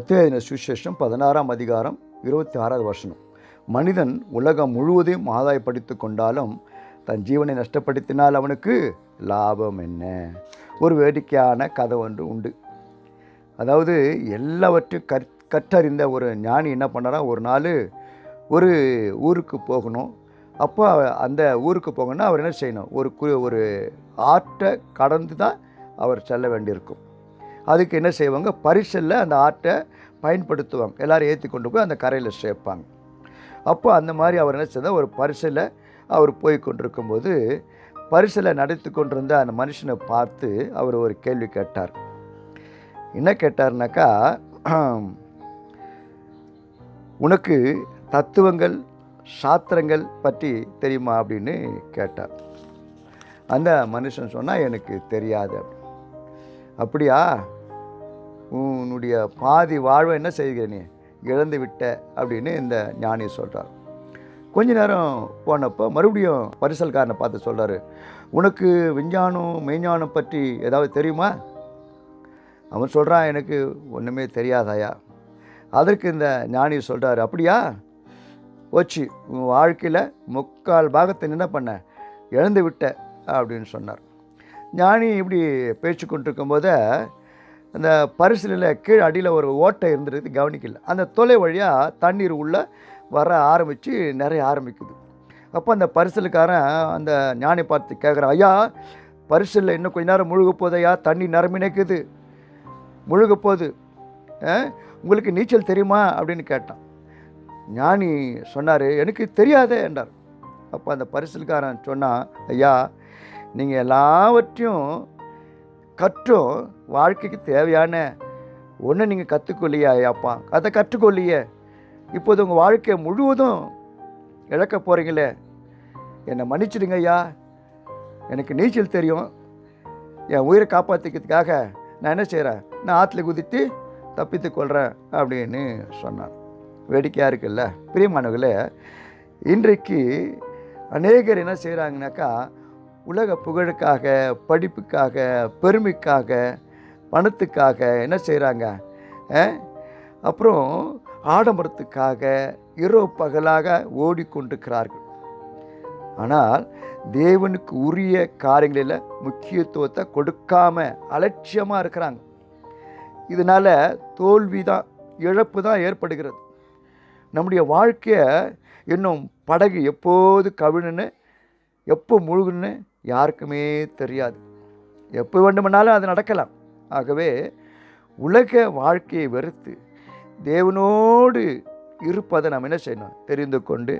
மத்தேயு சுவிசேஷம் 16ஆம் அதிகாரம் 26வது வசனம். மனிதன் உலகம் முழுவதையும் ஆதாயப்படுத்தி கொண்டாலும் தன் ஜீவனை நஷ்டப்படுத்தினால் அவனுக்கு லாபம் என்ன? ஒரு வேடிக்கையான கதை ஒன்று உண்டு. அதாவது எல்லாவற்றையும் கற்றறிந்த ஒரு ஞானி என்ன பண்ணாரா, ஒரு நாள் ஒரு ஊருக்கு போகணும். அப்போ அந்த ஊருக்கு போகணும்னா அவர் என்ன செய்யணும், ஒரு ஆற்றை கடந்து தான் அவர் செல்ல வேண்டியிருக்கும். அதுக்கு என்ன செய்வாங்க, பரிசலில் அந்த ஆற்றை பயன்படுத்துவாங்க. எல்லோரும் ஏற்றி கொண்டு போய் அந்த கரையில் சேர்ப்பாங்க. அப்போ அந்த மாதிரி அவர் என்ன செய்தால், ஒரு பரிசலில் அவர் போய் கொண்டிருக்கும்போது பரிசலை நடத்தி கொண்டிருந்த அந்த மனுஷனை பார்த்து அவர் ஒரு கேள்வி கேட்டார். என்ன கேட்டார்னாக்கா, உனக்கு தத்துவங்கள் சாஸ்திரங்கள் பற்றி தெரியுமா அப்படின்னு கேட்டார். அந்த மனுஷன் சொன்னால் எனக்கு தெரியாது. அப்படியா, உன்னுடைய பாதி வாழ்வை என்ன செய்கிற நீ இழந்து விட்ட அப்படின்னு இந்த ஞானி சொல்கிறார். கொஞ்ச நேரம் போனப்போ மறுபடியும் பரிசல்காரனை பார்த்து சொல்கிறாரு, உனக்கு விஞ்ஞானம் மெய்ஞானம் பற்றி ஏதாவது தெரியுமா? அவன் சொல்கிறான், எனக்கு ஒன்றுமே தெரியாதாயா. அதற்கு இந்த ஞானி சொல்கிறாரு, அப்படியா போச்சு, உன் வாழ்க்கையில் முக்கால் பாகத்தை என்ன பண்ண இழந்து விட்ட அப்படின்னு சொன்னார். ஞானி இப்படி பேச்சு கொண்டிருக்கும்போது அந்த பரிசலில் கீழே அடியில் ஒரு ஓட்டை இருந்துருக்கு, கவனிக்கல. அந்த தொலை வழியாக தண்ணீர் உள்ளே வர ஆரம்பித்து நிறைய ஆரம்பிக்குது. அப்போ அந்த பரிசலுக்காரன் அந்த ஞானி பார்த்து கேட்குறான், ஐயா பரிசலில் இன்னும் கொஞ்ச நேரம் முழுக போதையா, தண்ணி நிரம்பி நிற்குது, முழுக போகுது, உங்களுக்கு நீச்சல் தெரியுமா அப்படின்னு கேட்டான். ஞானி சொன்னார், எனக்கு தெரியாதே என்றார். அப்போ அந்த பரிசல்காரன் சொன்னான், ஐயா நீங்கள் எல்லாவற்றையும் கற்றும் வாழ்க்கைக்கு தேவையான ஒன்று நீங்கள் கற்றுக்கொள்ளியா ஐயாப்பா, அதை கற்றுக்கொள்ளியே, இப்போது உங்கள் வாழ்க்கையை முழுவதும் இழக்க போகிறீங்களே, என்னை மன்னிச்சிடுங்க ஐயா, எனக்கு நீச்சல் தெரியும், என் உயிரை காப்பாற்றிக்கிறதுக்காக நான் என்ன செய்கிறேன், நான் ஆற்றுல குதித்து தப்பித்து கொள்கிறேன் அப்படின்னு சொன்னான். வேடிக்கையாக இருக்குல்ல பிரியமானவர்களே. இன்றைக்கு அநேகர் என்ன செய்கிறாங்கனாக்கா, உலக புகழுக்காக, படிப்புக்காக, பெருமைக்காக, பணத்துக்காக என்ன செய்கிறாங்க, அப்புறம் ஆடம்பரத்துக்காக இரவு பகலாக ஓடிக்கொண்டிருக்கிறார்கள். ஆனால் தேவனுக்கு உரிய காரியங்களில் முக்கியத்துவத்தை கொடுக்காம அலட்சியமாக இருக்கிறாங்க. இதனால் தோல்வி தான், இழப்பு தான் ஏற்படுகிறது. நம்முடைய வாழ்க்கையை இன்னும் படகு எப்போது கவிழுன்னு எப்போ முழுகுன்னு யாருக்குமே தெரியாது. எப்போ வேண்டுமானாலும் அது நடக்கலாம். ஆகவே உலக வாழ்க்கையை வெறுத்து தேவனோடு இருப்பதை நாம் என்ன செய்யணும், தெரிந்து கொண்டு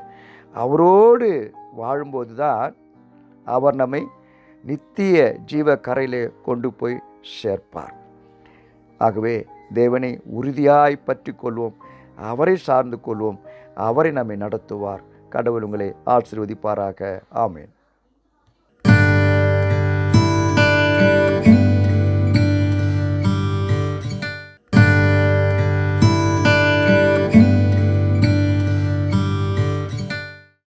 அவரோடு வாழும்போது தான் அவர் நம்மை நித்திய ஜீவ கரையிலே கொண்டு போய் சேர்ப்பார். ஆகவே தேவனை உறுதியாய் பற்றி கொள்வோம், அவரை சார்ந்து கொள்வோம், அவரை நம்மை நடத்துவார். கடவுள் உங்களை ஆசீர்வதிப்பாராக. ஆமென்.